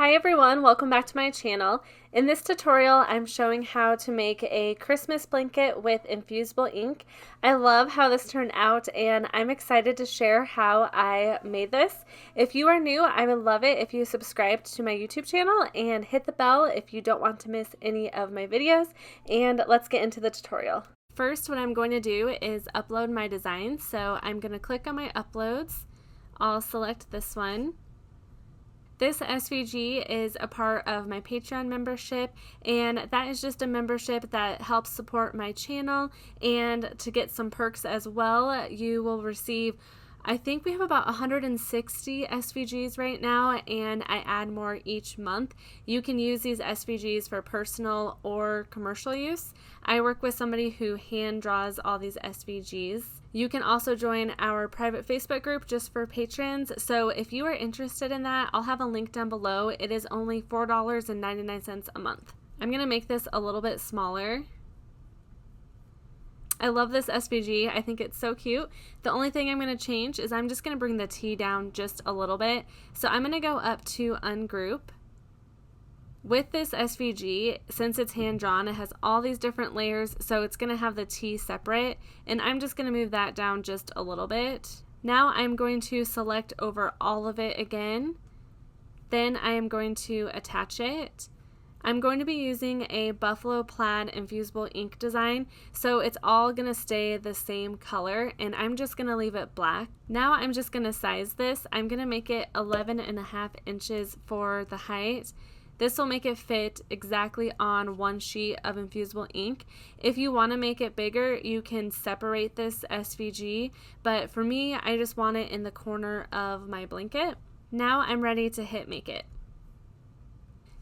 Hi everyone, welcome back to my channel. In this tutorial, I'm showing how to make a Christmas blanket with Infusible ink. I love how this turned out and I'm excited to share how I made this. If you are new, I would love it if you subscribed to my YouTube channel and hit the bell if you don't want to miss any of my videos. And let's get into the tutorial. First, what I'm going to do is upload my design. So I'm going to click on my uploads. I'll select this one. This SVG is a part of my Patreon membership, and that is just a membership that helps support my channel. And to get some perks as well, you will receive, I think we have about 160 SVGs right now, and I add more each month. You can use these SVGs for personal or commercial use. I work with somebody who hand draws all these SVGs. You can also join our private Facebook group just for patrons. So if you are interested in that, I'll have a link down below. It is only $4.99 a month. I'm going to make this a little bit smaller. I love this SVG. I think it's so cute. The only thing I'm going to change is I'm just going to bring the T down just a little bit. So I'm going to go up to ungroup. With this SVG, since it's hand drawn, it has all these different layers, so it's going to have the T separate, and I'm just going to move that down just a little bit. Now I'm going to select over all of it again. Then I am going to attach it. I'm going to be using a buffalo plaid infusible ink design, so it's all going to stay the same color, and I'm just going to leave it black. Now I'm just going to size this. I'm going to make it 11.5 inches for the height. This will make it fit exactly on one sheet of infusible ink. If you want to make it bigger, you can separate this SVG, but for me, I just want it in the corner of my blanket. Now I'm ready to hit make it.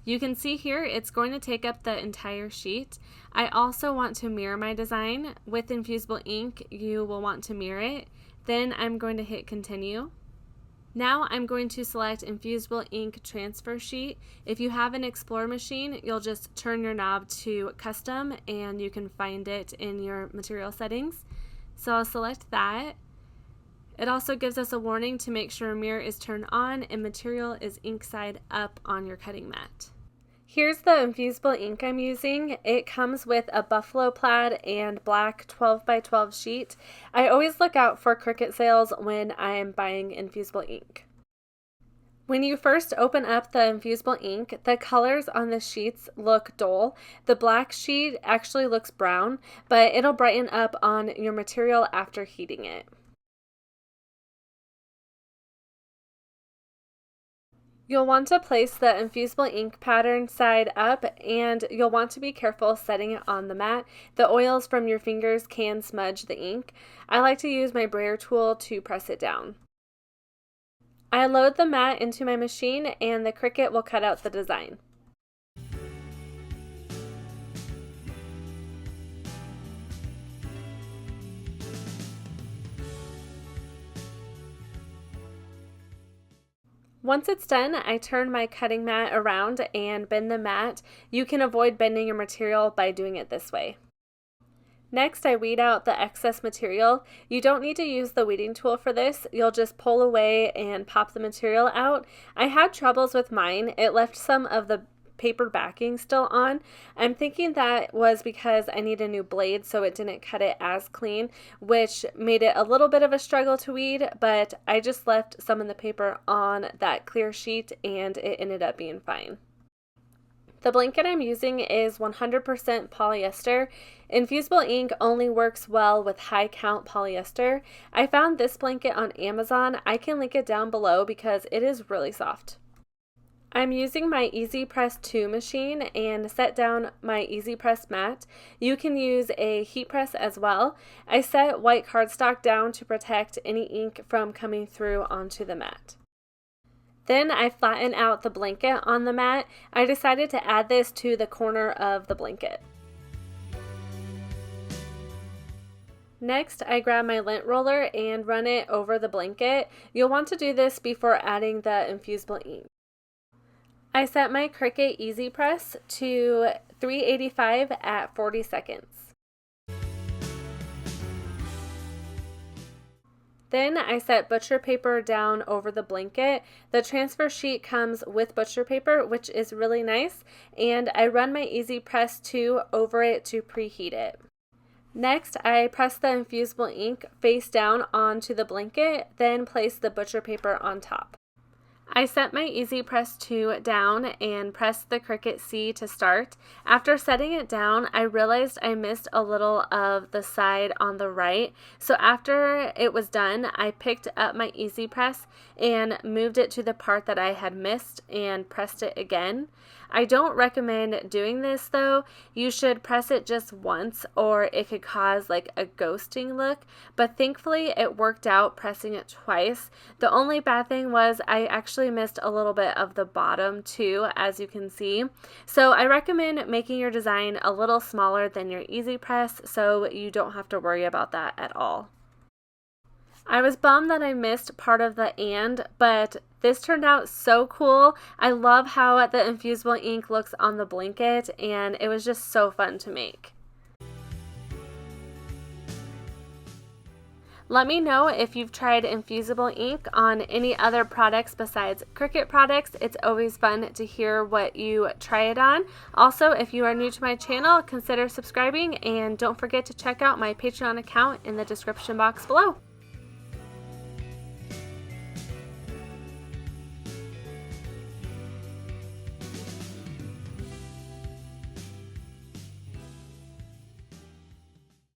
You can see here it's going to take up the entire sheet. I also want to mirror my design. With infusible ink, you will want to mirror it. Then I'm going to hit continue. Now I'm going to select Infusible Ink Transfer Sheet. If you have an Explorer machine, you'll just turn your knob to Custom and you can find it in your material settings. So I'll select that. It also gives us a warning to make sure mirror is turned on and material is ink side up on your cutting mat. Here's the infusible ink I'm using. It comes with a buffalo plaid and black 12x12 sheet. I always look out for Cricut sales when I am buying infusible ink. When you first open up the infusible ink, the colors on the sheets look dull. The black sheet actually looks brown, but it'll brighten up on your material after heating it. You'll want to place the infusible ink pattern side up, and you'll want to be careful setting it on the mat. The oils from your fingers can smudge the ink. I like to use my brayer tool to press it down. I load the mat into my machine and the Cricut will cut out the design. Once it's done, I turn my cutting mat around and bend the mat. You can avoid bending your material by doing it this way. Next, I weed out the excess material. You don't need to use the weeding tool for this. You'll just pull away and pop the material out. I had troubles with mine. It left some of the paper backing still on. I'm thinking that was because I need a new blade so it didn't cut it as clean, which made it a little bit of a struggle to weed, but I just left some of the paper on that clear sheet and it ended up being fine. The blanket I'm using is 100% polyester. Infusible ink only works well with high count polyester. I found this blanket on Amazon. I can link it down below because it is really soft. I'm using my Easy Press 2 machine and set down my Easy Press mat. You can use a heat press as well. I set white cardstock down to protect any ink from coming through onto the mat. Then I flatten out the blanket on the mat. I decided to add this to the corner of the blanket. Next, I grab my lint roller and run it over the blanket. You'll want to do this before adding the infusible ink. I set my Cricut Easy Press to 385 at 40 seconds. Then I set butcher paper down over the blanket. The transfer sheet comes with butcher paper, which is really nice, and I run my Easy Press 2 over it to preheat it. Next, I press the infusible ink face down onto the blanket, then place the butcher paper on top. I set my Easy Press 2 down and pressed the Cricut C to start. After setting it down, I realized I missed a little of the side on the right. So after it was done, I picked up my Easy Press and moved it to the part that I had missed and pressed it again. I don't recommend doing this though. You should press it just once or it could cause like a ghosting look, but thankfully it worked out pressing it twice. The only bad thing was I actually missed a little bit of the bottom too, as you can see. So I recommend making your design a little smaller than your Easy Press so you don't have to worry about that at all. I was bummed that I missed part of the "and," but this turned out so cool. I love how the infusible ink looks on the blanket, and it was just so fun to make. Let me know if you've tried infusible ink on any other products besides Cricut products. It's always fun to hear what you try it on. Also, if you are new to my channel, consider subscribing, and don't forget to check out my Patreon account in the description box below.